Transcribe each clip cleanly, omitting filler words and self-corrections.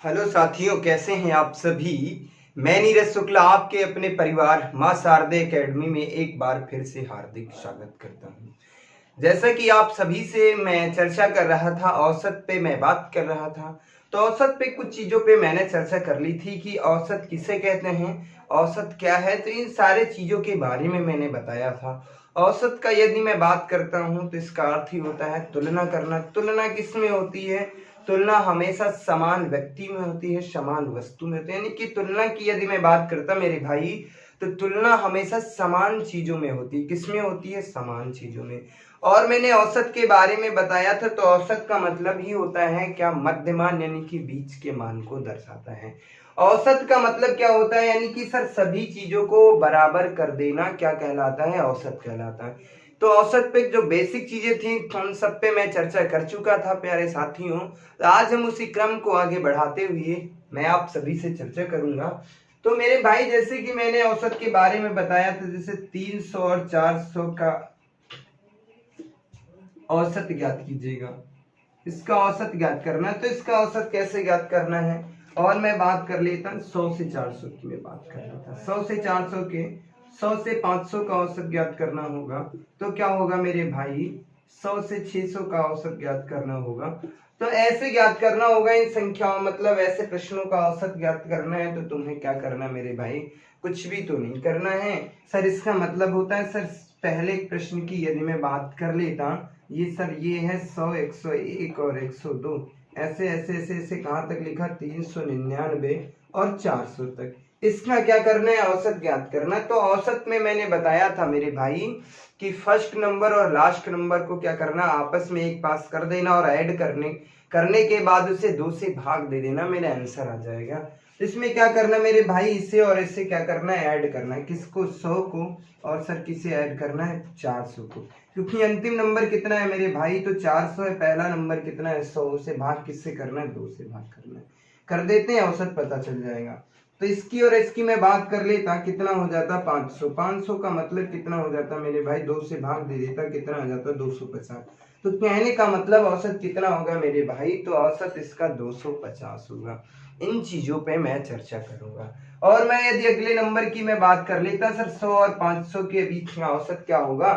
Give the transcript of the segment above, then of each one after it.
Hello साथियों, कैसे हैं आप सभी। मैं नीरज शुक्ला आपके अपने परिवार मां शारदे एकेडमी में एक बार फिर से हार्दिक स्वागत करता हूं। जैसा कि आप सभी से मैं चर्चा कर रहा था, औसत पे मैं बात कर रहा था। तो औसत पे कुछ चीजों पे मैंने चर्चा कर ली थी कि औसत किसे कहते हैं, औसत क्या है। तो इन सारे चीजों के बारे में मैंने बताया था। औसत का यदि मैं बात करता हूं तो इसका अर्थ ही होता है तुलना करना। तुलना किस में होती है? तुलना हमेशा समान व्यक्ति में होती है, समान वस्तु में होती है। यानी कि तुलना की यदि मैं बात करता मेरे भाई, तो तुलना हमेशा समान चीजों में होती है। किसमें होती है? समान चीजों में। और मैंने औसत के बारे में बताया था। तो औसत का मतलब ही होता है क्या? मध्यमान, यानी कि बीच के मान को दर्शाता है। औसत का मतलब क्या होता है? यानी कि सर सभी चीजों को बराबर कर देना क्या कहलाता है? औसत कहलाता है। तो औसत पे जो बेसिक चीजें थी उन सब पे मैं चर्चा कर चुका था प्यारे साथियों। आज हम उसी क्रम को आगे बढ़ाते हुए मैं आप सभी से चर्चा करूंगा। तो मेरे भाई, जैसे कि मैंने औसत के बारे में बताया था, जैसे 300 और 400 का औसत ज्ञात कीजिएगा। इसका औसत ज्ञात करना है। तो इसका औसत कैसे ज्ञात करना है? और मैं बात कर लेता हूँ 100 से 400 की। मैं बात कर लेता 100 से 400 के, 100 से 500 का औसत ज्ञात करना होगा। तो क्या होगा मेरे भाई? 100 से 600 का औसत ज्ञात करना होगा। तो ऐसे ज्ञात करना होगा इन संख्याओं, मतलब ऐसे प्रश्नों का औसत ज्ञात करना है। तो तुम्हें क्या करना है मेरे भाई? कुछ भी तो नहीं करना है सर। इसका मतलब होता है सर, पहले एक प्रश्न की यदि मैं बात कर लेता, ये सर ये है 100, 101 और 102। ऐसे ऐसे ऐसे ऐसे कहाँ तक लिखा? 399 और 400 तक। इसका क्या करना है? औसत ज्ञात करना। तो औसत में मैंने बताया था मेरे भाई कि फर्स्ट नंबर और लास्ट नंबर को क्या करना? आपस में एक पास कर देना और ऐड करने के बाद उसे 2 से भाग दे देना, मेरा आंसर आ जाएगा। इसमें क्या करना मेरे भाई? इसे और इसे क्या करना है? ऐड करना है। किसको? 100 को। और सर किसे ऐड करना है? 400 को। क्योंकि अंतिम नंबर कितना है मेरे भाई? तो 400 है। पहला नंबर कितना है? 100 से भाग किससे करना है? 2 से भाग करना है। कर देते हैं, औसत पता चल जाएगा। तो इसकी और इसकी मैं बात कर लेता, कितना हो जाता? 500। 500 का मतलब कितना हो जाता मेरे भाई? 2 से भाग दे देता, कितना आ जाता? 250। तो कहने का मतलब औसत कितना होगा मेरे भाई? तो औसत इसका 250 होगा। इन चीजों पे मैं चर्चा करूंगा। और मैं यदि अगले नंबर की मैं बात कर लेता सर, 100 और 500 के बीच में औसत क्या होगा?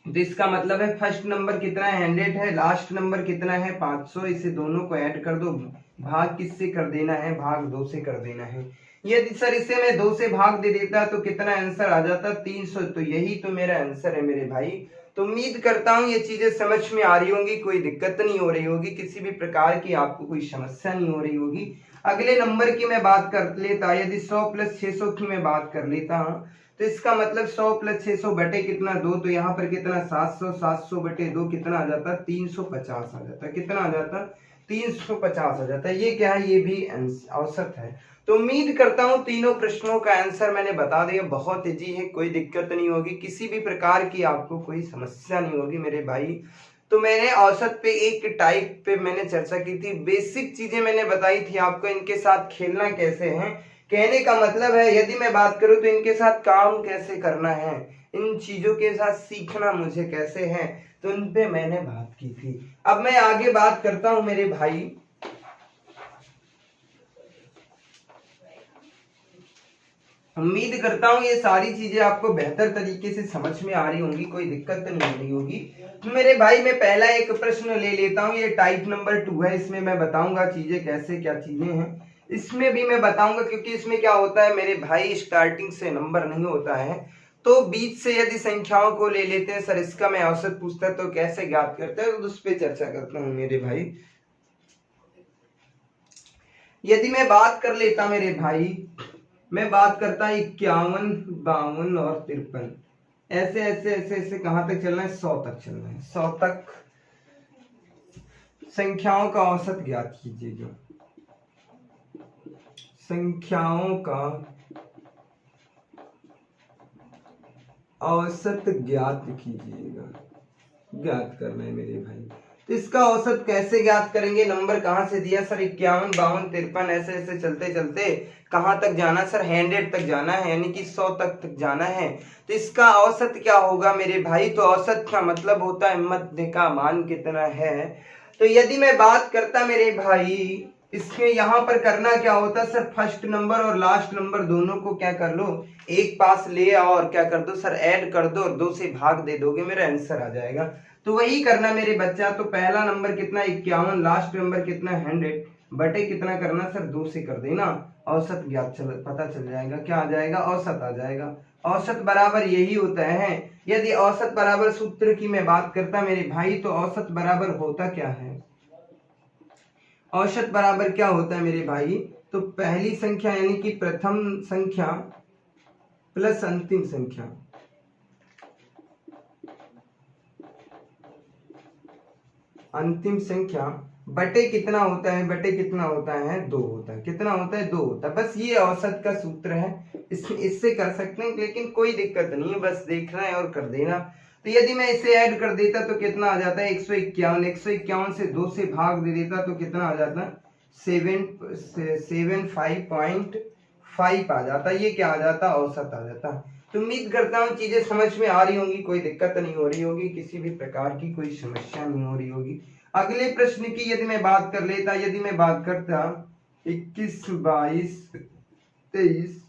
तो इसका मतलब है फर्स्ट नंबर कितना है? 100 है। लास्ट नंबर कितना है? 500। इसे दोनों को ऐड कर दो, भाग किससे कर देना है? भाग 2 से कर देना है। यदि सर इसे मैं 2 से भाग दे देता तो कितना आंसर आ जाता? 300। तो यही तो मेरा आंसर है मेरे भाई। तो उम्मीद करता हूँ ये चीजें समझ में आ रही होंगी, कोई दिक्कत नहीं हो रही होगी, किसी भी प्रकार की आपको कोई समस्या नहीं हो रही होगी। अगले नंबर की मैं बात कर लेता, यदि 100 प्लस 600 की मैं बात कर लेता हूँ, तो इसका मतलब 100 प्लस 600 बटे कितना? 2। तो यहाँ पर कितना? 700। 700 बटे 2 कितना आ जाता? 350 आ जाता। कितना आ जाता? 350 आ जाता है। ये क्या है? ये भी औसत है। तो उम्मीद करता हूँ तीनों प्रश्नों का आंसर मैंने बता दिया। बहुत इजी है, कोई दिक्कत नहीं होगी, किसी भी प्रकार की आपको कोई समस्या नहीं होगी मेरे भाई। तो मैंने औसत पे एक टाइप पे मैंने चर्चा की थी, बेसिक चीजें मैंने बताई थी आपको, इनके साथ खेलना कैसे है। कहने का मतलब है यदि मैं बात करूं तो इनके साथ काम कैसे करना है, इन चीजों के साथ सीखना मुझे कैसे है, तो इन पे मैंने बात की थी। अब मैं आगे बात करता हूं मेरे भाई। उम्मीद करता हूं ये सारी चीजें आपको बेहतर तरीके से समझ में आ रही होंगी, कोई दिक्कत नहीं हो रही होगी। तो मेरे भाई मैं पहला एक प्रश्न ले लेता हूं, ये टाइप नंबर 2 है। इसमें मैं बताऊंगा चीजें कैसे क्या चीजें हैं, इसमें भी मैं बताऊंगा। क्योंकि इसमें क्या होता है मेरे भाई, स्टार्टिंग से नंबर नहीं होता है, तो बीच से यदि संख्याओं को ले लेते हैं। सर इसका मैं औसत पूछता तो कैसे ज्ञात करते हैं, तो उस पर चर्चा करता हूँ मेरे भाई। यदि मैं बात कर लेता मेरे भाई, मैं बात करता 51, 52 और 53। ऐसे ऐसे ऐसे ऐसे कहां तक चलना है? 100 तक चलना है। 100 तक संख्याओं का औसत ज्ञात कीजिएगा। संख्याओं का औसत ज्ञात कीजिएगा। ज्ञात करना है मेरे भाई। तो इसका औसत कैसे ज्ञात करेंगे? नंबर कहां से दिया सर? 51, 52, 53, ऐसे ऐसे चलते चलते कहां तक जाना सर? 100 तक जाना है, यानी कि 100 तक जाना है। तो इसका औसत क्या होगा मेरे भाई? तो औसत का मतलब होता है मध्य का मान कितना है। तो यदि मैं बात करता मेरे भाई इसमें यहाँ पर करना क्या होता है सर, फर्स्ट नंबर और लास्ट नंबर दोनों को क्या कर लो, एक पास ले आओ और क्या कर दो सर, ऐड कर दो और 2 से भाग दे दोगे, मेरा आंसर आ जाएगा। तो वही करना मेरे बच्चा। तो पहला नंबर कितना 51, लास्ट नंबर कितना 100, बटे कितना करना सर 2 से कर देना, औसत ज्ञात पता चल जाएगा, क्या आ जाएगा, औसत आ जाएगा। औसत बराबर यही होता है। यदि औसत बराबर सूत्र की मैं बात करता मेरे भाई, तो औसत बराबर होता क्या है, औसत बराबर क्या होता है मेरे भाई, तो पहली संख्या यानी कि प्रथम संख्या प्लस अंतिम संख्या, अंतिम संख्या बटे कितना होता है, बटे कितना होता है 2 होता है, कितना होता है 2 होता है। बस ये औसत का सूत्र है, इससे कर सकते हैं, लेकिन कोई दिक्कत नहीं है, बस देखना है और कर देना। तो यदि मैं इसे ऐड कर देता तो कितना आ जाता है 151, 151 से 2 से भाग दे देता तो कितना आ जाता, 75.5 आ जाता, ये क्या आ जाता, औसत आ जाता। तो उम्मीद करता हूँ चीजें समझ में आ रही होंगी, कोई दिक्कत नहीं हो रही होगी, किसी भी प्रकार की कोई समस्या नहीं हो रही होगी। अगले प्रश्न की यदि मैं बात कर लेता, यदि मैं बात करता 21, 22, 23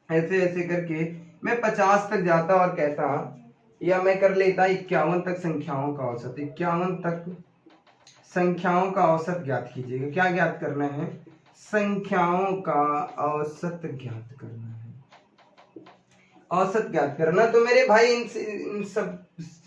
ऐसे ऐसे करके मैं 50 तक जाता और कहता, या मैं कर लेता 51 तक संख्याओं का औसत, 51 तक संख्याओं का औसत ज्ञात कीजिएगा। क्या ज्ञात करना है, संख्याओं का औसत ज्ञात करना है, औसत ज्ञात करना। तो मेरे भाई इन सब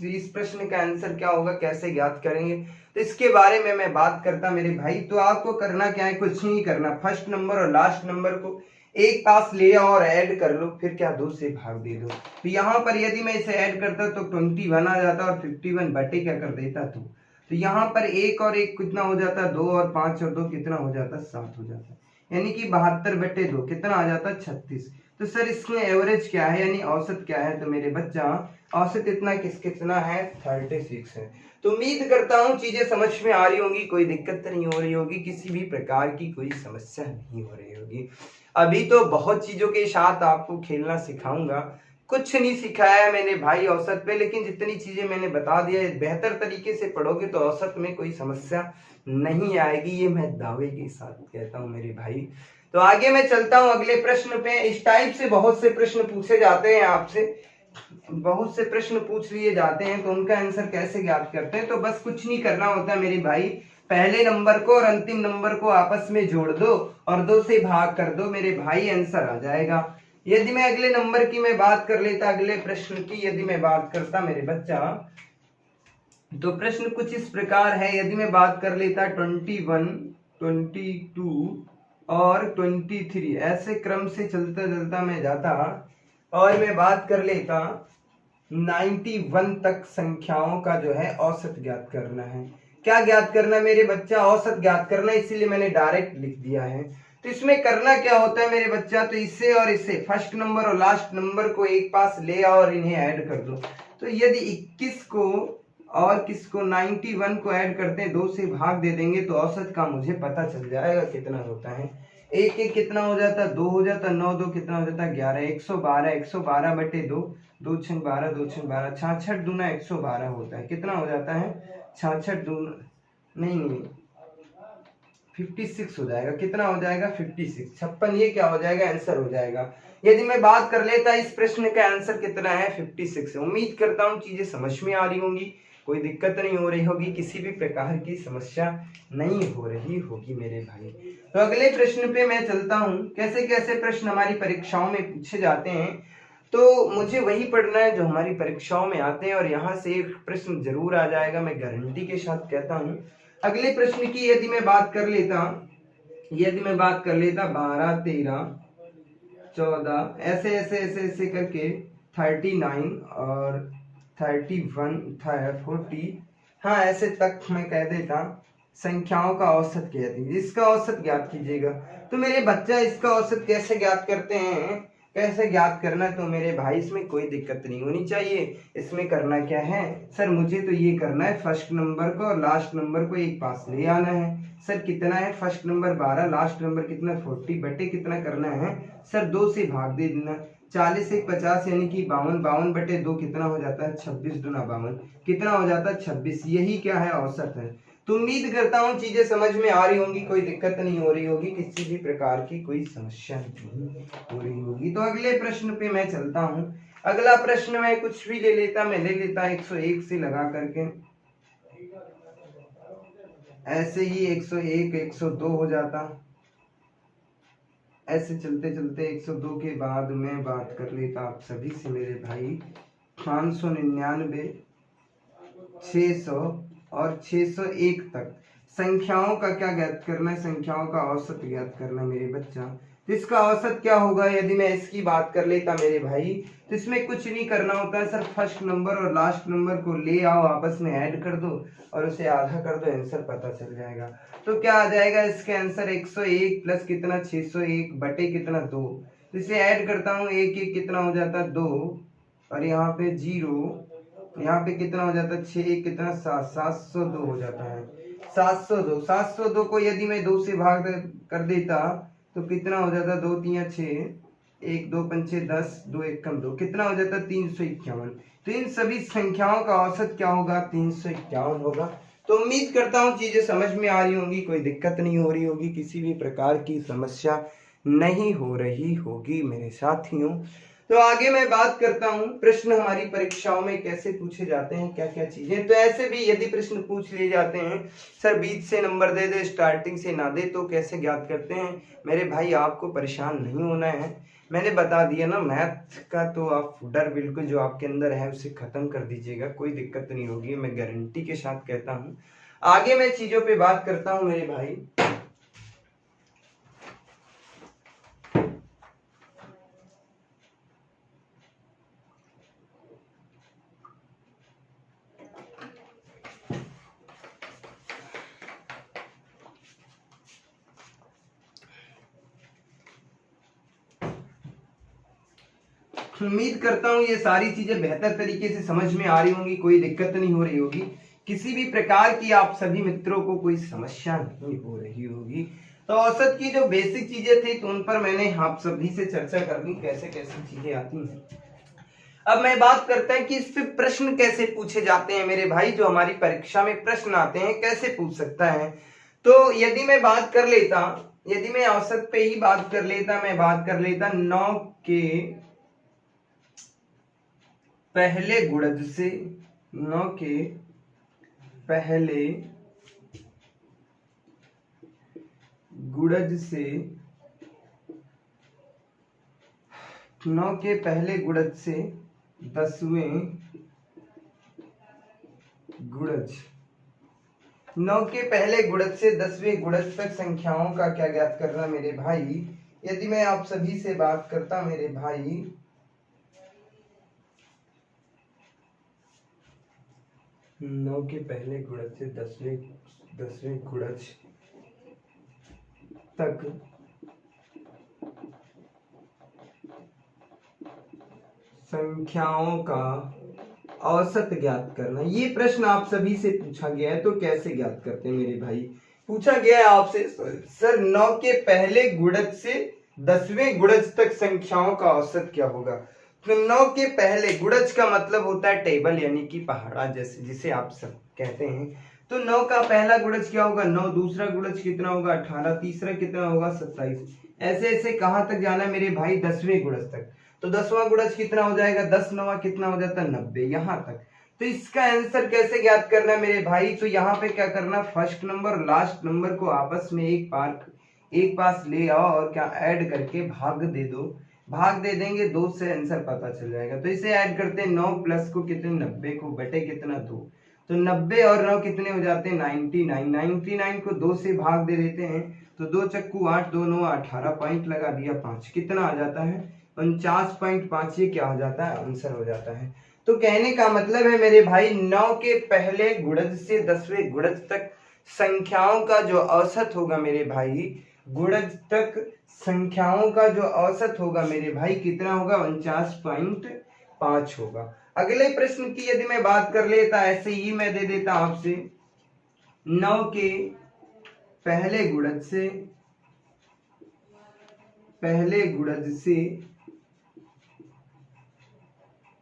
इस प्रश्न का आंसर क्या होगा, कैसे ज्ञात करेंगे, तो इसके बारे में मैं बात करता मेरे भाई। तो आपको करना क्या है, कुछ नहीं करना, फर्स्ट नंबर और लास्ट नंबर को एक पास ले आओ और ऐड कर लो, फिर क्या 2 से भाग दे दो। तो यहाँ पर यदि मैं इसे ऐड करता तो 21 आ जाता और 51 बटे क्या कर देता तो यहाँ पर 1 और 1 कितना हो जाता, 2 और 5 और 2 कितना हो जाता, 7 हो जाता, यानी कि 72 बटे 2 कितना आ जाता, 36। तो सर इसमें एवरेज क्या है, यानी औसत क्या है, तो मेरे बच्चा औसत इतना कितना है, 36 है। तो उम्मीद करता हूँ चीजें समझ में आ रही होंगी, कोई दिक्कत नहीं हो रही होगी, किसी भी प्रकार की कोई समस्या नहीं हो रही होगी। अभी तो बहुत चीजों के साथ आपको खेलना सिखाऊंगा, कुछ नहीं सिखाया है मैंने भाई औसत पे, लेकिन जितनी चीजें मैंने बता दिया है, बेहतर तरीके से पढ़ोगे तो औसत में कोई समस्या नहीं आएगी, ये मैं दावे के साथ कहता हूँ मेरे भाई। तो आगे मैं चलता हूँ अगले प्रश्न पे। इस टाइप से बहुत से प्रश्न पूछे जाते हैं आपसे, बहुत से प्रश्न पूछ लिए जाते हैं, तो उनका आंसर कैसे ज्ञात करते हैं। तो बस कुछ नहीं करना होता मेरे भाई, पहले नंबर को और अंतिम नंबर को आपस में जोड़ दो और 2 से भाग कर दो, मेरे भाई आंसर आ जाएगा। यदि मैं अगले नंबर की मैं बात कर लेता, अगले प्रश्न की यदि मैं बात करता मेरे बच्चा, तो प्रश्न कुछ इस प्रकार है। यदि मैं बात कर लेता 21, 22 और 23, ऐसे क्रम से चलता चलता मैं जाता और मैं बात कर लेता 91 तक संख्याओं का जो है औसत ज्ञात करना है। क्या ज्ञात करना मेरे बच्चा, औसत ज्ञात करना, इसीलिए मैंने डायरेक्ट लिख दिया है। तो इसमें करना क्या होता है मेरे बच्चा, तो इससे और इससे फर्स्ट नंबर और लास्ट नंबर को एक पास ले आओ और इन्हें ऐड कर दो। तो यदि 21 को और किसको 91 को ऐड करते हैं, 2 से भाग दे देंगे तो औसत का मुझे पता चल जाएगा कितना होता है। एक एक कितना हो जाता, 2 हो जाता, 9 2 कितना हो जाता 11, 112, 112 बटे 2, 2 6 12, 2 6 12, 66 दूना 112 होता है, कितना हो जाता है 66 दूना नहीं 56 हो जाएगा, कितना हो जाएगा 56, 56, ये क्या हो जाएगा आंसर हो जाएगा। यदि मैं बात कर लेता इस प्रश्न का आंसर कितना है 56 है। उम्मीद करता हूँ चीजें समझ में आ रही होंगी, कोई दिक्कत नहीं हो रही होगी, किसी भी प्रकार की समस्या नहीं हो रही होगी मेरे भाई। तो अगले प्रश्न पे मैं चलता हूँ। कैसे कैसे प्रश्न हमारी परीक्षाओं में पूछे जाते हैं, तो मुझे वही पढ़ना है जो हमारी परीक्षाओं में आते हैं, और यहाँ से एक प्रश्न जरूर आ जाएगा, मैं गारंटी के साथ कहता हूँ। अगले प्रश्न की यदि मैं बात कर लेता 12 13 14 ऐसे ऐसे ऐसे ऐसे करके 39 और 31 40, हाँ ऐसे तक मैं कह देता संख्याओं का औसत कहती है, इसका औसत ज्ञात कीजिएगा। तो मेरे बच्चा इसका औसत कैसे ज्ञात करते हैं, कैसे ज्ञात करना, तो मेरे भाई इसमें कोई दिक्कत नहीं होनी चाहिए। इसमें करना क्या है सर, मुझे तो ये करना है फर्स्ट नंबर को और लास्ट नंबर को एक पास ले आना है। सर कितना है, फर्स्ट नंबर 12, लास्ट नंबर कितना 40 बटे कितना करना है सर 2 से भाग दे देना, 40 से 50 यानी कि 52, 52 बटे 2 कितना हो जाता है 26 दूना 52, कितना हो जाता है 26, यही क्या है औसत है। तो तो उम्मीद करता हूँ चीजें समझ में आ रही होंगी, कोई दिक्कत नहीं हो रही होगी, किसी भी प्रकार की कोई समस्या नहीं हो रही होगी। तो अगले प्रश्न पे मैं चलता हूँ। अगला प्रश्न मैं कुछ भी ले लेता, मैं ले लेता 101 से लगा करके, ऐसे ही 101 102 हो जाता, ऐसे चलते चलते 102 के बाद मैं बात कर लेता आप सभी से मेरे भाई 599, 600 और 601 तक संख्याओं का क्या ज्ञात करना है, संख्याओं का औसत ज्ञात करना मेरे बच्चा। तो इसका औसत क्या होगा, यदि मैं इसकी बात कर लेता मेरे भाई, तो इसमें कुछ नहीं करना होता है, सर फर्स्ट नंबर और लास्ट नंबर को ले आओ, आपस में ऐड कर दो और उसे आधा कर दो, आंसर पता चल जाएगा। तो क्या आ जाएगा इसके आंसर 101 प्लस कितना 601 बटे कितना 2। तो इसे ऐड करता हूँ, एक एक कितना हो जाता है 2 और यहाँ पे 0, यहाँ पे कितना हो जाता है 6 एक कितना 7, 702 हो जाता है। 702 को यदि मैं 2 से भाग कर देता तो कितना हो जाता, 2 3 6, 1 2 5 10, 2 1 कम 2, कितना हो जाता 351। तो इन सभी संख्याओं का औसत क्या होगा, 351 होगा। तो उम्मीद करता हूँ चीजें समझ में आ रही होंगी, कोई दिक्कत नहीं हो रही होगी, किसी भी प्रकार की समस्या नहीं हो रही होगी मेरे साथियों। तो आगे मैं बात करता हूँ, प्रश्न हमारी परीक्षाओं में कैसे पूछे जाते हैं, क्या क्या चीजें। तो ऐसे भी यदि प्रश्न पूछ लिए जाते हैं, सर बीच से नंबर दे दे स्टार्टिंग से ना दे, तो कैसे ज्ञात करते हैं मेरे भाई, आपको परेशान नहीं होना है, मैंने बता दिया ना। मैथ का तो आप डर बिल्कुल जो आपके अंदर है उसे खत्म कर दीजिएगा, कोई दिक्कत नहीं होगी, मैं गारंटी के साथ कहता हूँ। आगे मैं चीजों पे बात करता हूँ मेरे भाई। उम्मीद करता हूँ ये सारी चीजें बेहतर तरीके से समझ में आ रही होंगी, कोई दिक्कत नहीं हो रही होगी, किसी भी प्रकार की आप सभी मित्रों को कोई समस्या नहीं हो रही होगी। तो औसत की जो बेसिक चीजें थी तो उन पर मैंने आप सभी से चर्चा कर ली, कैसे कैसे चीजें आती हैं। अब मैं बात करता है कि इस पे प्रश्न कैसे पूछे जाते हैं मेरे भाई, जो हमारी परीक्षा में प्रश्न आते हैं कैसे पूछ सकता है। तो यदि मैं बात कर लेता, यदि मैं औसत पे ही बात कर लेता, मैं बात कर लेता 9 के पहले गुणज से, 9 के पहले गुणज से, 9 के पहले गुणज से 10वें गुणज, 9 के पहले गुणज से 10वें गुणज तक संख्याओं का क्या ज्ञात करना मेरे भाई। यदि मैं आप सभी से बात करता मेरे भाई, 9 के पहले गुणज से 10वें गुणज तक संख्याओं का औसत ज्ञात करना, ये प्रश्न आप सभी से पूछा गया है। तो कैसे ज्ञात करते हैं मेरे भाई, पूछा गया है आपसे, सर 9 के पहले गुणज से 10वें गुणज तक संख्याओं का औसत क्या होगा। तो 9 के पहले गुणज का मतलब होता है टेबल, यानी कि पहाड़ा, जैसे जिसे आप सब कहते हैं। तो 9 का पहला गुणज क्या होगा 9, दूसरा गुणज कितना होगा 18, तीसरा कितना होगा 27, ऐसे ऐसे कहां तक जाना है मेरे भाई 10वें गुणज तक। तो 10वां गुणज कितना हो जाएगा 10 9 कितना हो जाता है 90, यहां तक। तो इसका आंसर कैसे ज्ञात करना है मेरे भाई, तो यहाँ पे क्या करना, फर्स्ट नंबर और लास्ट नंबर को आपस में एक पास ले आओ और क्या ऐड करके भाग दे दो, भाग दे देंगे 2 से, आंसर पता चल जाएगा। तो इसे ऐड करते हैं 9 प्लस को कितने 90 को बटे कितना 2, तो 90 और 9 कितने हो जाते हैं 99, 99 को 2 से भाग दे देते हैं, तो 2 चक्कू 8, 2 9 18, पॉइंट लगा दिया 5, कितना आ जाता है 49.5, ये क्या हो जाता है आंसर हो जाता है। तो कहने का मतलब है मेरे भाई 9 के पहले गुणज से 10वें गुणज तक संख्याओं का जो औसत होगा मेरे भाई, गुणज तक संख्याओं का जो औसत होगा मेरे भाई कितना होगा 49.5 होगा। अगले प्रश्न की यदि मैं बात कर लेता, ऐसे ही मैं दे देता आपसे 9 के पहले गुणज से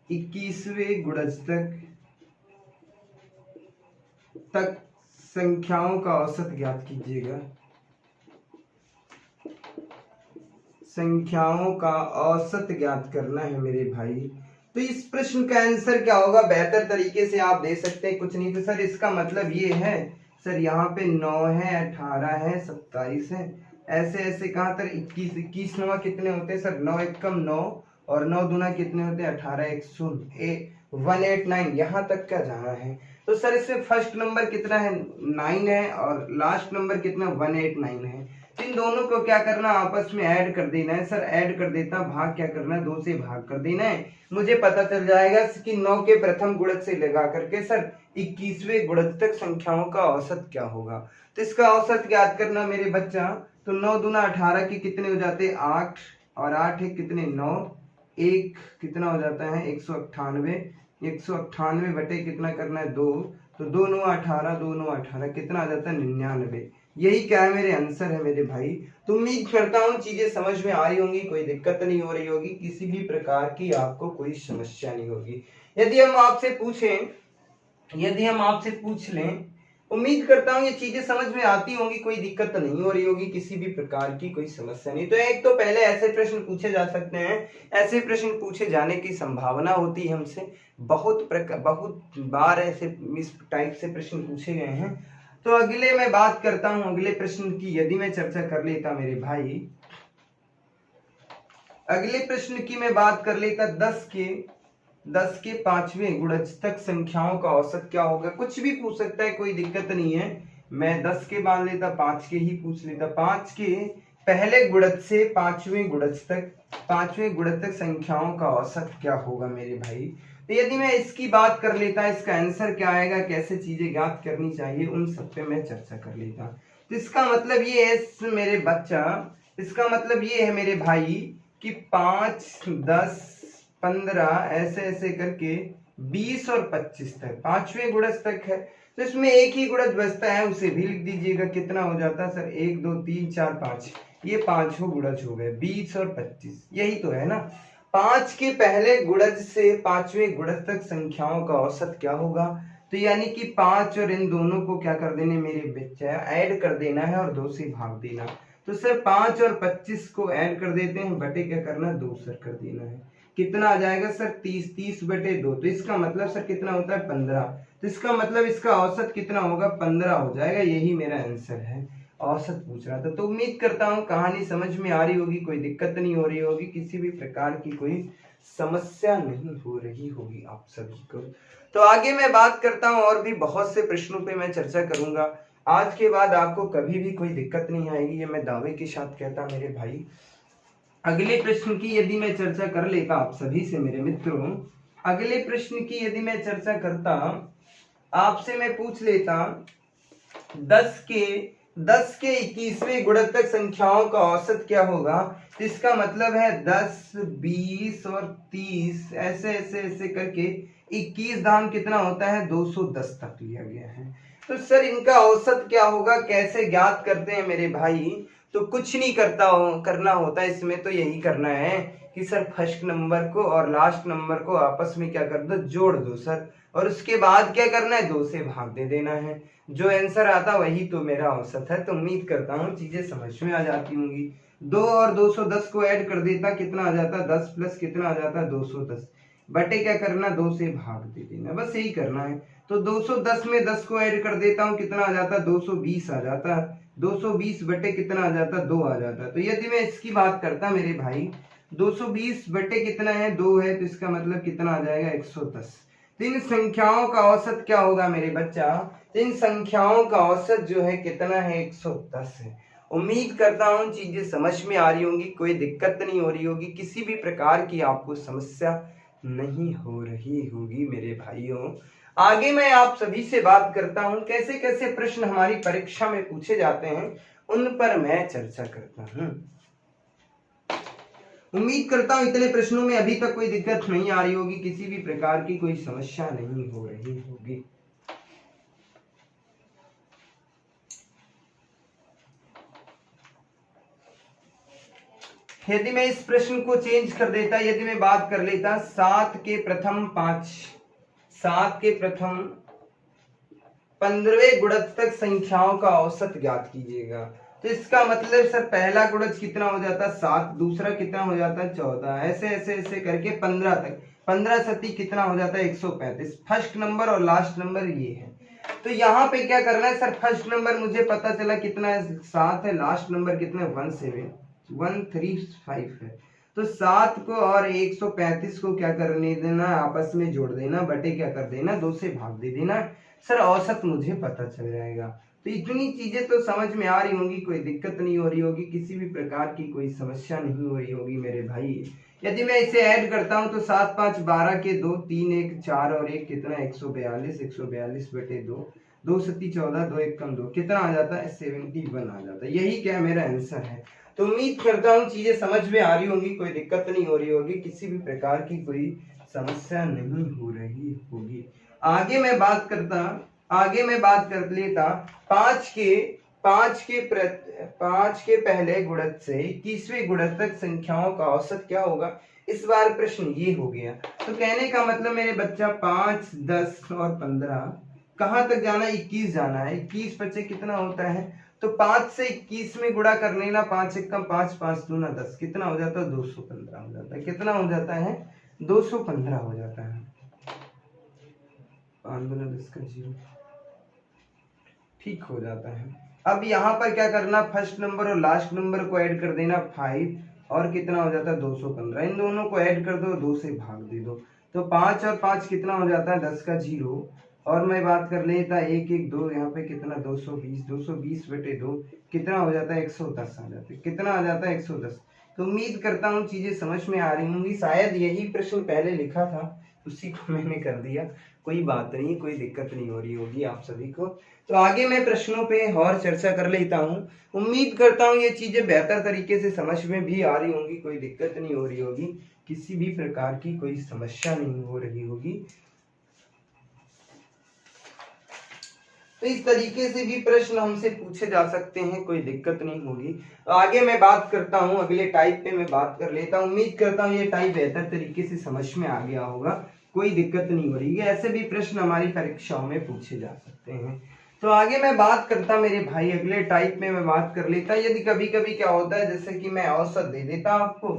21वें गुणज तक संख्याओं का औसत ज्ञात कीजिएगा। संख्याओं का औसत ज्ञात करना है मेरे भाई। तो इस प्रश्न का आंसर क्या होगा, बेहतर तरीके से आप दे सकते हैं, कुछ नहीं तो सर इसका मतलब ये है सर यहाँ पे 9 है, 18 है, 27 है, ऐसे ऐसे कहाँ तक 21, 21 9 कितने होते हैं सर, 9 एकम 9 और 9 दूना कितने होते हैं 18, 189, यहाँ तक क्या जाना है। तो सर इसमें फर्स्ट नंबर कितना है 9 है और लास्ट नंबर कितना 189 है। इन दोनों को क्या करना आपस में ऐड कर देना है। सर ऐड कर देता, भाग क्या करना है 2 से भाग कर देना है। मुझे पता चल जाएगा कि 9 के प्रथम गुणज से लगा करके सर 21वें गुणज तक संख्याओं का औसत क्या होगा। तो इसका औसत ज्ञात करना मेरे बच्चा, तो 9 दूना 18 के कितने हो जाते 8 और 8 है कितने 9, 1 कितना हो जाता है 198, 198 बटे कितना करना है 2, तो 2 9 18, 2 9 18 कितना आ जाता है 99। यही क्या है मेरे आंसर है मेरे भाई। तो उम्मीद करता हूँ चीजें समझ में आ रही होंगी, कोई दिक्कत नहीं हो रही होगी, किसी भी प्रकार की आपको कोई समस्या नहीं होगी। यदि हम आपसे पूछ लें, उम्मीद करता हूँ ये चीजें समझ में आती होंगी, कोई दिक्कत नहीं हो रही होगी, किसी भी प्रकार की कोई समस्या नहीं। तो एक तो पहले ऐसे प्रश्न पूछे जा सकते हैं, ऐसे प्रश्न पूछे जाने की संभावना होती है हमसे, बहुत बार ऐसे इस टाइप से प्रश्न पूछे गए हैं। तो अगले मैं बात करता हूं, अगले प्रश्न की यदि मैं चर्चा कर लेता मेरे भाई, अगले प्रश्न की मैं बात कर लेता 10 के 5वें गुणज तक संख्याओं का औसत क्या होगा। कुछ भी पूछ सकता है, कोई दिक्कत नहीं है, मैं 10 के मान लेता, 5 के ही पूछ लेता। 5 के पहले गुणज से 5वें गुणज तक संख्याओं का औसत क्या होगा मेरे भाई। तो यदि मैं इसकी बात कर लेता, इसका आंसर क्या आएगा, कैसे चीजें ज्ञात करनी चाहिए, उन सब पे मैं चर्चा कर लेता। तो इसका मतलब ये है मेरे बच्चा, इसका मतलब ये है मेरे भाई कि 5 10 15 ऐसे ऐसे करके 20 और 25 तक 5वें गुणज तक है। तो इसमें एक ही गुणज बचता है, उसे भी लिख दीजिएगा, कितना हो जाता है सर 1 2 3 4 5, ये 5 गुणज हो गए 20 और 25, यही तो है ना। 5 के पहले गुणज से 5वें गुणज तक संख्याओं का औसत क्या होगा। तो यानी कि 5 और इन दोनों को क्या कर देने मेरे बच्चा, ऐड कर देना है और 2 से भाग देना। तो सर 5 और 25 को ऐड कर देते हैं, बटे क्या करना 2 सर कर देना है, कितना आ जाएगा सर 30 बटे 2, तो इसका मतलब सर कितना होता है 15। तो इसका मतलब इसका औसत कितना होगा 15 हो जाएगा, यही मेरा आंसर है। औसत पूछ रहा था। तो उम्मीद करता हूँ कहानी समझ में आ रही होगी, कोई दिक्कत नहीं हो रही होगी, किसी भी प्रकार की कोई समस्या नहीं हो रही होगी आप सभी को। तो आगे मैं बात करता हूँ, और भी बहुत से प्रश्नों पे मैं चर्चा करूंगा। आज के बाद आपको कभी भी कोई दिक्कत नहीं आएगी, ये मैं दावे के साथ कहता मेरे भाई। अगले प्रश्न की यदि मैं चर्चा कर लेता आप सभी से मेरे मित्रों, अगले प्रश्न की यदि मैं चर्चा करता आपसे, मैं पूछ लेता 10 के 21वें गुणज तक संख्याओं का औसत क्या होगा। तो इसका मतलब है 10 20 और 30 ऐसे ऐसे ऐसे करके 21 धाम कितना होता है 210 तक लिया गया है। तो सर इनका औसत क्या होगा, कैसे ज्ञात करते हैं मेरे भाई। तो कुछ नहीं करना होता इसमें, तो यही करना है कि सर फर्स्ट नंबर को और लास्ट नंबर को आपस में क्या कर दो, जोड़ दो सर, और उसके बाद क्या करना है 2 से भाग दे देना है। जो आंसर आता वही तो मेरा औसत है। तो उम्मीद करता हूँ चीजें समझ में आ जाती होंगी। 2 और 210 को ऐड कर देता, कितना आ जाता 10 प्लस कितना आ जाता 210, बटे क्या करना 2 से भाग दे देना, बस यही करना है। तो 210 में 10 को ऐड कर देता हूँ, कितना आ जाता 220 आ जाता, 220 बटे कितना आ जाता 2 आ जाता। तो यदि मैं इसकी बात करता मेरे भाई, 220 बटे कितना है 2 है, तो इसका मतलब कितना आ जाएगा 110। तो इन संख्याओं का औसत क्या होगा मेरे बच्चा, इन संख्याओं का औसत जो है कितना है 110 है। उम्मीद करता हूँ चीजें समझ में आ रही होंगी, कोई दिक्कत नहीं हो रही होगी, किसी भी प्रकार की आपको समस्या नहीं हो रही होगी मेरे भाइयों। आगे मैं आप सभी से बात करता हूँ, कैसे कैसे प्रश्न हमारी परीक्षा में पूछे जाते हैं उन पर मैं चर्चा करता हूँ। उम्मीद करता हूं इतने प्रश्नों में अभी तक कोई दिक्कत नहीं आ रही होगी, किसी भी प्रकार की कोई समस्या नहीं हो रही होगी। यदि मैं इस प्रश्न को चेंज कर देता, यदि मैं बात कर लेता 7 के प्रथम 15वें गुणज तक संख्याओं का औसत ज्ञात कीजिएगा। तो इसका मतलब सर पहला गुणज कितना हो जाता है 7, दूसरा कितना हो जाता है 14, ऐसे ऐसे ऐसे करके 15 तक, 15 सती कितना हो जाता है 135। फर्स्ट नंबर और लास्ट नंबर ये है। तो यहाँ पे क्या करना है सर, फर्स्ट नंबर मुझे पता चला कितना है 7 है, लास्ट नंबर कितना है 17135 है। तो 7 को और 135 को क्या करने देना, आपस में जोड़ देना, बटे क्या कर देना 2 से भाग दे देना, सर औसत मुझे पता चल जाएगा। तो इतनी चीजें तो समझ में आ रही होंगी, कोई दिक्कत नहीं हो रही होगी, किसी भी प्रकार की कोई समस्या नहीं हो रही होगी मेरे भाई। यदि मैं इसे ऐड करता हूं तो 7 5 12 के 2, 3 1 4 और 1 कितना 142, 142 बटे 2, 2 सती 14, 2 1 कम 2 कितना आ जाता है 71 आ जाता है। यही क्या मेरा आंसर है। तो उम्मीद करता हूँ चीजें समझ में आ रही होंगी, कोई दिक्कत नहीं हो रही होगी, किसी भी प्रकार की कोई समस्या नहीं हो रही होगी। आगे मैं बात कर लेता 5 के पहले गुणज से 21वें गुणज तक संख्याओं का औसत क्या होगा। इस बार प्रश्न ये हो गया। तो कहने का मतलब मेरे बच्चा 5 10 और 15 कहां तक जाना, 21 जाना है। 21 बच्चे कितना होता है, तो 5 से 21 में गुणा कर लेना, 5 1 5, 5 2 10 कितना हो जाता है 215 हो जाता है। कितना हो जाता है 215 हो जाता है। 5 2 10 का 0 ठीक हो जाता है। अब यहाँ पर क्या करना, फर्स्ट नंबर और लास्ट नंबर को ऐड कर देना 5 और कितना हो जाता है 215, इन दोनों को ऐड कर दो, 2 से भाग दे दो। तो 5 और 5 कितना हो जाता है 10 का 0 और मैं बात कर लेता 1 1 2, यहाँ पे कितना 220, 220 बटे 2 कितना हो जाता है 110 आ जाता है। कितना आ जाता है 110। तो उम्मीद करता हूँ चीजें समझ में आ रही होंगी। शायद यही प्रश्न पहले लिखा था, उसी को मैंने कर दिया, कोई बात नहीं, कोई दिक्कत नहीं हो रही होगी आप सभी को। तो आगे मैं प्रश्नों पे और चर्चा कर लेता हूँ। उम्मीद करता हूँ ये चीजें बेहतर तरीके से समझ में भी आ रही होंगी, कोई दिक्कत नहीं हो रही होगी, किसी भी प्रकार की कोई समस्या नहीं हो रही होगी। तो इस तरीके से भी प्रश्न हमसे पूछे जा सकते हैं, कोई दिक्कत नहीं होगी। तो आगे मैं बात करता हूं, अगले टाइप पे मैं बात कर लेता हूं। उम्मीद करता हूं ये टाइप बेहतर तरीके से समझ में आ गया होगा, कोई दिक्कत नहीं हो रही है। ऐसे भी प्रश्न हमारी परीक्षाओं में पूछे जा सकते हैं। तो आगे मैं बात करता मेरे भाई, अगले टाइप में मैं बात कर लेता। यदि कभी कभी क्या होता है, जैसे कि मैं औसत दे देता आपको,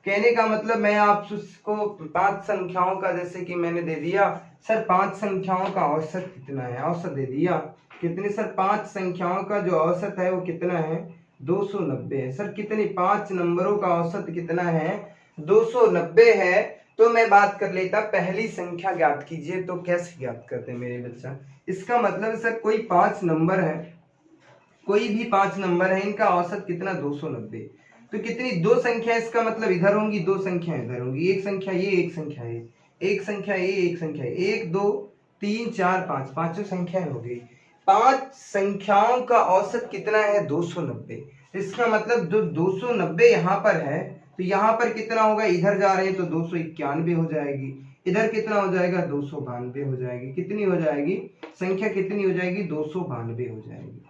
कहने का मतलब मैं आपको 5 संख्याओं का, जैसे कि मैंने दे दिया सर 5 संख्याओं का औसत कितना है, औसत दे दिया कितने सर 5 संख्याओं का जो औसत है वो कितना है 290 है। सर कितने 5 नंबरों का औसत कितना है 290 है। तो मैं बात कर लेता पहली संख्या ज्ञात कीजिए। तो कैसे ज्ञात करते हैं मेरे बच्चा, इसका मतलब सर कोई 5 नंबर है, कोई भी 5 नंबर है, इनका औसत कितना 290। तो कितनी 2 संख्या, इसका मतलब इधर होंगी 2 संख्या इधर होंगी, एक संख्या ये, एक संख्या ये, एक संख्या ये, एक संख्या ये, 1 2 3 4 5, पांचों संख्याएं हो गई। 5 संख्याओं का औसत कितना है 290। इसका मतलब जो 290 यहाँ पर है, तो यहाँ पर कितना होगा, इधर जा रहे हैं तो 291 हो जाएगी, इधर कितना हो जाएगा 292 हो जाएगी। कितनी हो जाएगी संख्या, कितनी हो जाएगी 292 हो जाएगी।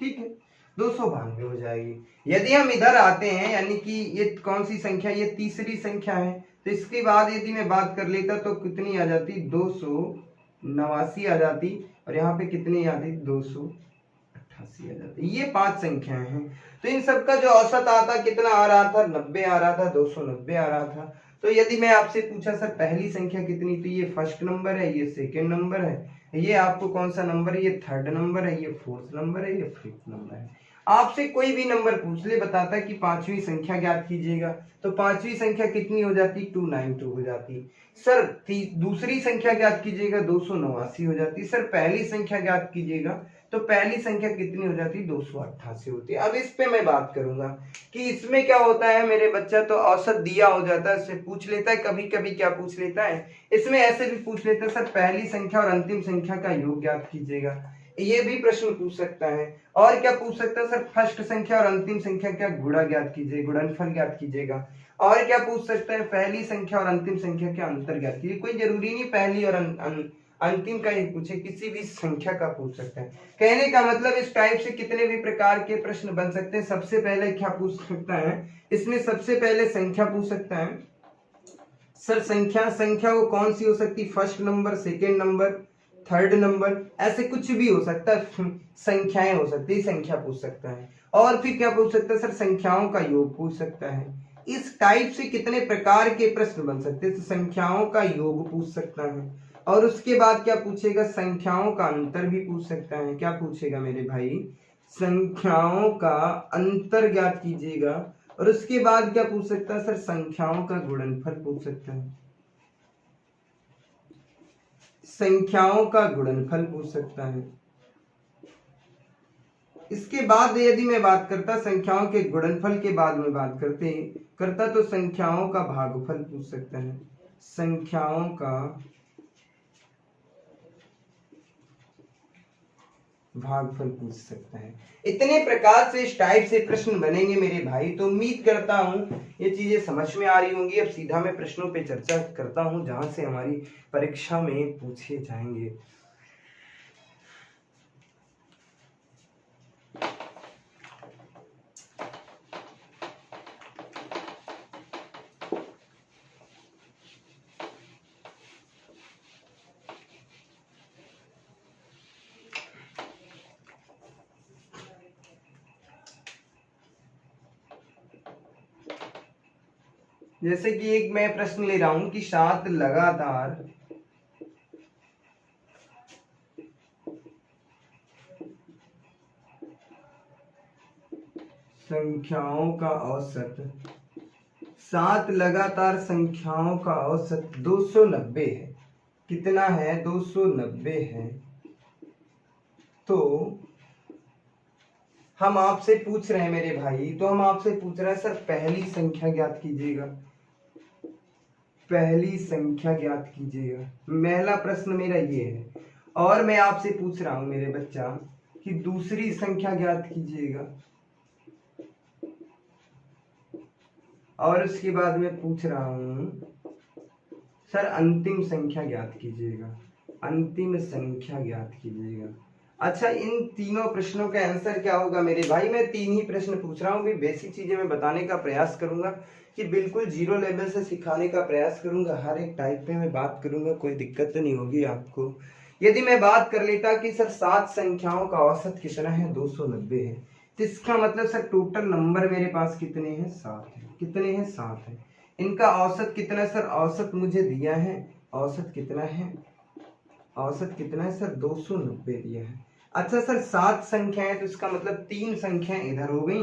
ठीक है 292 हो जाएगी। यदि हम इधर आते हैं, यानी कि ये कौन सी संख्या, ये तीसरी संख्या है, तो इसके बाद यदि मैं बात कर लेता तो कितनी आ जाती 289 आ जाती, और यहाँ पे कितनी आती 288 आ जाती। ये 5 संख्याएं हैं। तो इन सबका जो औसत आता कितना आ रहा था 90 आ रहा था, 290 आ रहा था। तो यदि मैं आपसे पूछा सर पहली संख्या कितनी, तो ये फर्स्ट नंबर है, ये सेकेंड नंबर है, ये आपको कौन सा नंबर है, ये थर्ड नंबर है, ये फोर्थ नंबर है, ये फिफ्थ नंबर है। आपसे कोई भी नंबर पूछ ले, बताता है कि 5वीं संख्या ज्ञात कीजिएगा, तो 5वीं संख्या कितनी हो जाती 292 हो जाती। सर दूसरी संख्या ज्ञात कीजिएगा 289 हो जाती। सर पहली संख्या ज्ञात कीजिएगा, तो पहली संख्या कितनी हो जाती 288 होती है। अब इस पे मैं बात करूंगा कि इसमें क्या होता है मेरे बच्चा, तो औसत दिया हो जाता है, इससे पूछ लेता है, कभी कभी क्या पूछ लेता है, इसमें ऐसे भी पूछ लेता है सर पहली संख्या और अंतिम संख्या का योग ज्ञात कीजिएगा, ये भी प्रश्न पूछ सकता है। और क्या पूछ सकता है सर फर्स्ट संख्या और अंतिम संख्या का गुणा ज्ञात कीजिए, गुणनफल ज्ञात कीजिएगा। और क्या पूछ सकता है पहली संख्या और अंतिम संख्या के अंतर ज्ञात कीजिए। कोई जरूरी नहीं पहली और अंतिम का ही पूछे, किसी भी संख्या का पूछ सकता है। कहने का मतलब इस टाइप से कितने भी प्रकार के प्रश्न बन सकते हैं। सबसे पहले क्या पूछ सकता है, इसमें सबसे पहले संख्या पूछ सकता है। सर संख्या वो कौन सी हो सकती, first number, second number, third number, ऐसे कुछ भी हो सकता है, संख्याएं हो सकती है, संख्या पूछ सकता है। और फिर क्या पूछ सकता है सर, संख्याओं का योग पूछ सकता है। इस टाइप से कितने प्रकार के प्रश्न बन सकते हैं, तो संख्याओं का योग पूछ सकता है। और उसके बाद क्या पूछेगा, संख्याओं का अंतर भी पूछ सकता है। क्या पूछेगा मेरे भाई, संख्याओं का अंतर ज्ञात कीजिएगा। और उसके बाद क्या पूछ सकता है सर, संख्याओं का गुणनफल पूछ सकता है, संख्याओं का गुणनफल पूछ सकता है। इसके बाद यदि मैं बात करता संख्याओं के गुणनफल के बाद में बात करता तो संख्याओं का भागफल पूछ सकता है, संख्याओं का भागफल पूछ सकता है। इतने प्रकार से इस टाइप से प्रश्न बनेंगे मेरे भाई। तो उम्मीद करता हूं ये चीजें समझ में आ रही होंगी। अब सीधा मैं प्रश्नों पे चर्चा करता हूं जहां से हमारी परीक्षा में पूछे जाएंगे। जैसे कि एक मैं प्रश्न ले रहा हूं कि 7 लगातार संख्याओं का औसत, 7 लगातार संख्याओं का औसत 290 है। कितना है, 290 है। तो हम आपसे पूछ रहे हैं मेरे भाई, तो हम आपसे पूछ रहे हैं सर पहली संख्या ज्ञात कीजिएगा, पहली संख्या ज्ञात कीजिएगा। पहला प्रश्न मेरा ये है। और मैं आपसे पूछ रहा हूं मेरे बच्चा कि दूसरी संख्या ज्ञात कीजिएगा। और उसके बाद मैं पूछ रहा हूं सर अंतिम संख्या ज्ञात कीजिएगा, अंतिम संख्या ज्ञात कीजिएगा। अच्छा, इन तीनों प्रश्नों का आंसर क्या होगा मेरे भाई? मैं 3 ही प्रश्न पूछ रहा हूँ। भी बेसिक चीजें मैं बताने का प्रयास करूंगा कि बिल्कुल जीरो लेवल से सिखाने का प्रयास करूंगा। हर एक टाइप पे मैं बात करूंगा, कोई दिक्कत नहीं होगी आपको। यदि मैं बात कर लेता कि सर 7 संख्याओं का औसत कितना है, 290 है, तो इसका मतलब सर टोटल नंबर मेरे पास कितने हैं, 7 है। कितने हैं, 7 है। इनका औसत कितना सर, औसत मुझे दिया है, औसत कितना है, औसत कितना है सर, 290 दिया है। अच्छा सर 7 संख्याएं, तो इसका मतलब 3 संख्याएं इधर हो गई,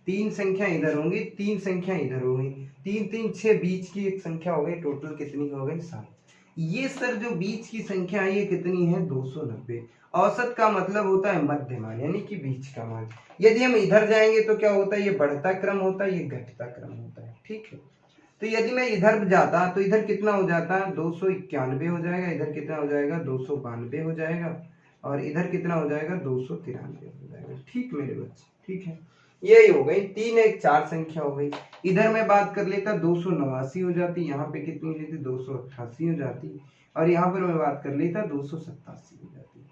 3 संख्याएं इधर होंगी, 3 संख्याएं इधर हो गई, 3 3 6 बीच की एक संख्या हो गई। टोटल कितनी हो गई, 7। ये सर जो बीच की संख्या है ये कितनी है, 290। औसत का मतलब होता है मध्य मान, यानी कि बीच का मान। यदि हम इधर जाएंगे तो क्या होता है, ये बढ़ता क्रम होता है, ये घटता क्रम होता है। ठीक है, तो यदि मैं इधर जाता तो इधर कितना हो जाता है, 291 हो जाएगा। इधर कितना हो जाएगा, 292 हो जाएगा। और इधर कितना हो जाएगा, 293 हो जाएगा। ठीक मेरे बच्चे, ठीक है। यही हो गई 3 1 4 संख्या हो गई। इधर मैं बात कर लेता 289 हो जाती, यहाँ पे कितनी हो जाती, 288 हो जाती। और यहाँ पर मैं बात कर लेता 287 हो जाती।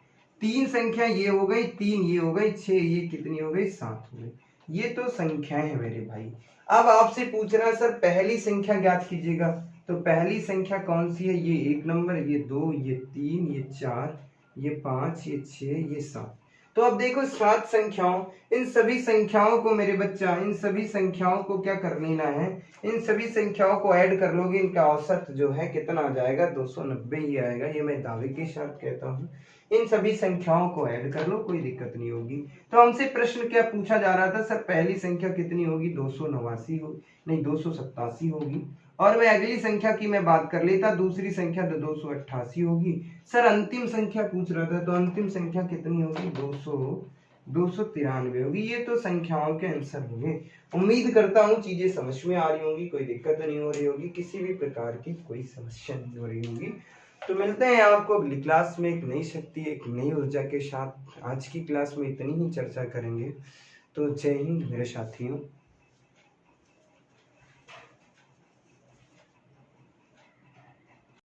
3 संख्या ये हो गई, 3 ये हो गई, 6 ये कितनी हो गई, 7 हो गई। ये तो संख्याएं है मेरे भाई। अब आपसे पूछ रहा सर पहली संख्या ज्ञात कीजिएगा। तो पहली संख्या कौन सी है, ये 1 नंबर, ये 2, ये 3, ये 4, ये 5, ये 6, ये 7। तो अब देखो 7 संख्याओं, इन सभी संख्याओं को मेरे बच्चा, इन सभी संख्याओं को क्या कर लेना है, इन सभी संख्याओं को ऐड कर लोगे, इनका औसत जो है कितना आ जाएगा, 290 ही आएगा। ये मैं दावे के साथ कहता हूँ। इन सभी संख्याओं को ऐड कर लो, कोई दिक्कत नहीं होगी। तो हमसे प्रश्न क्या पूछा जा रहा था सर, पहली संख्या कितनी होगी, 289 हो, नहीं 287 होगी। और मैं अगली संख्या की मैं बात कर लेता, दूसरी संख्या तो 288 होगी। सर अंतिम संख्या पूछ रहा था, तो अंतिम संख्या कितनी होगी, 293 होगी। ये तो संख्याओं के आंसर होंगे। उम्मीद करता हूँ चीजें समझ में आ रही होंगी, कोई दिक्कत नहीं हो रही होगी, किसी भी प्रकार की कोई समस्या नहीं हो रही होगी। तो मिलते हैं आपको अगली क्लास में एक नई शक्ति, एक नई ऊर्जा के साथ। आज की क्लास में इतनी ही चर्चा करेंगे। तो जय हिंद मेरे साथियों।